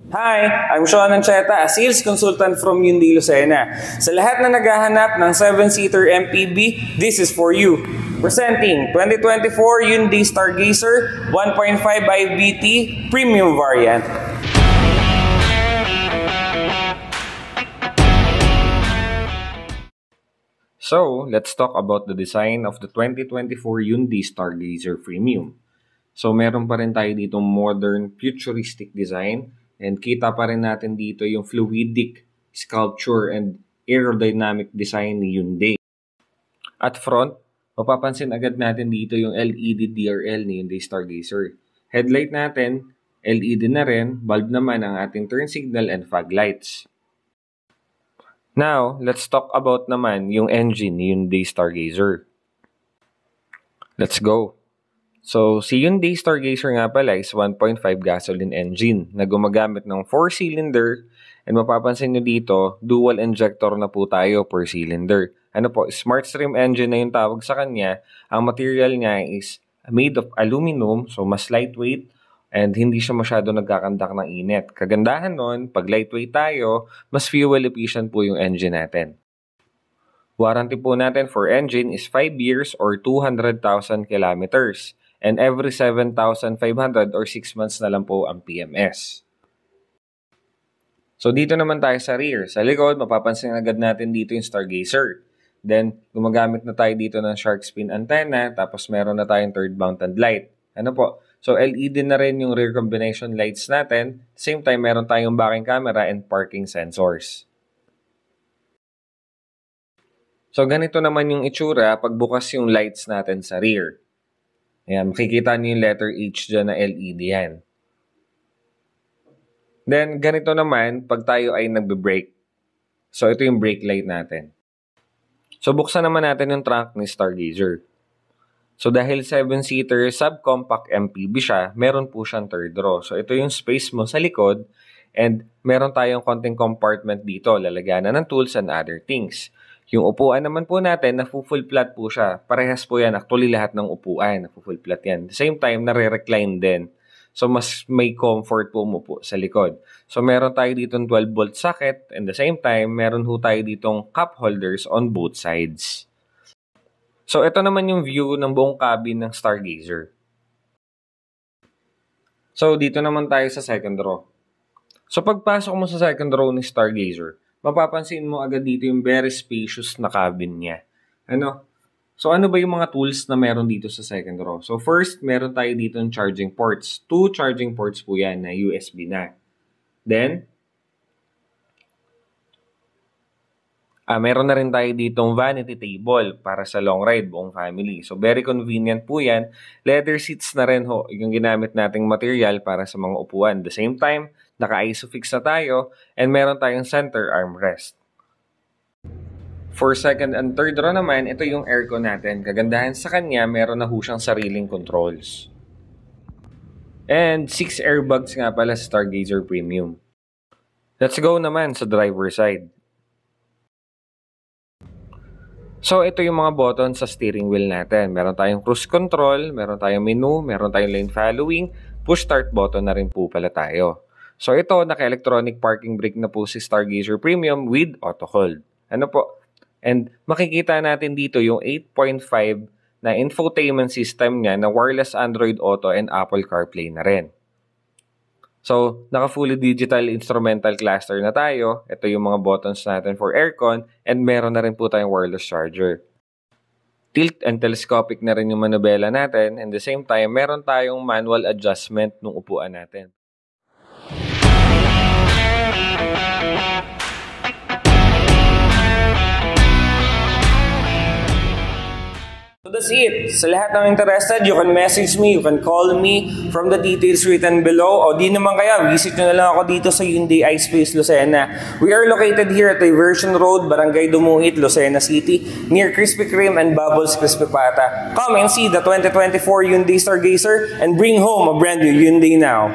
Hi, I'm Sean Ancheta, a sales consultant from Hyundai Lucena. Sa lahat na naghahanap ng 7-seater MPV, this is for you. Presenting 2024 Hyundai Stargazer 1.5 IVT Premium Variant. So, let's talk about the design of the 2024 Hyundai Stargazer Premium. So, meron pa rin tayo ditong modern, futuristic design. And kita pa rin natin dito yung fluidic sculpture and aerodynamic design ni Hyundai. At front, mapapansin agad natin dito yung LED DRL ni Hyundai Stargazer. Headlight natin, LED na rin, bulb naman ang ating turn signal and fog lights. Now, let's talk about naman yung engine ni Hyundai Stargazer. Let's go! So, si Hyundai Stargazer nga pala is 1.5 gasoline engine na gumagamit ng 4-cylinder and mapapansin nyo dito, dual injector na po tayo per cylinder. Ano po, Smart Stream engine na yung tawag sa kanya. Ang material niya is made of aluminum, so mas lightweight and hindi siya masyado nagkakandak ng init. Kagandahan nun, pag lightweight tayo, mas fuel efficient po yung engine natin. Warranty po natin for engine is 5 years or 200,000 kilometers. And every 7,500 or 6 months na lang po ang PMS. So, dito naman tayo sa rear. Sa likod, mapapansin agad natin dito yung Stargazer. Then, gumagamit na tayo dito ng shark fin antenna, tapos meron na tayong third mounted light. Ano po? So, LED na rin yung rear combination lights natin. Same time, meron tayong backing camera and parking sensors. So, ganito naman yung itsura pagbukas yung lights natin sa rear. Ayan, makikita niyo yung letter H dyan na LED yan. Then, ganito naman pag tayo ay nagbe-brake. So, ito yung brake light natin. So, buksan naman natin yung trunk ni Stargazer. So, dahil 7-seater subcompact MPV siya, meron po siyang third row. So, ito yung space mo sa likod and meron tayong konting compartment dito. Lalagyan na ng tools and other things. Yung upuan naman po natin, na-full flat po siya. Parehas po yan. Actually, lahat ng upuan, na-full flat yan. At the same time, nare-recline din. So, mas may comfort po mo po sa likod. So, meron tayo ditong 12-volt socket. And the same time, meron po tayo ditong cup holders on both sides. So, ito naman yung view ng buong cabin ng Stargazer. So, dito naman tayo sa second row. So, pagpasok mo sa second row ni Stargazer, mapapansin mo agad dito yung very spacious na cabin niya. Ano? So, ano ba yung mga tools na meron dito sa second row? So, first, meron tayo dito ng charging ports. 2 charging ports po yan na USB na. Then, meron na rin tayo ditong vanity table para sa long ride, buong family. So, very convenient po yan. Leather seats na rin ho, yung ginamit nating material para sa mga upuan. The same time, naka-isofix na tayo and meron tayong center armrest. For second and third row naman, ito yung aircon natin. Kagandahan sa kanya, meron na ho siyang sariling controls. And 6 airbags nga pala sa Stargazer Premium. Let's go naman sa driver side. So, ito yung mga buttons sa steering wheel natin. Meron tayong cruise control, meron tayong menu, meron tayong lane following, push start button na rin po pala tayo. So, ito, naka-electronic parking brake na po si Stargazer Premium with auto hold. Ano po? And makikita natin dito yung 8.5 na infotainment system niya na wireless Android Auto and Apple CarPlay na rin. So, naka-fully digital instrumental cluster na tayo. Ito yung mga buttons natin for aircon and meron na rin po tayong wireless charger. Tilt and telescopic na rin yung manubela natin and the same time, meron tayong manual adjustment ng upuan natin. So that's it. Sa lahat ng interested, you can message me, you can call me from the details written below. O di naman kaya, visit nyo na lang ako dito sa Hyundai iSpace Lucena. We are located here at Diversion Road, Barangay Dumuhit, Lucena City, near Krispy Kreme and Bubbles Crispy Pata. Come and see the 2024 Hyundai Stargazer and bring home a brand new Hyundai now.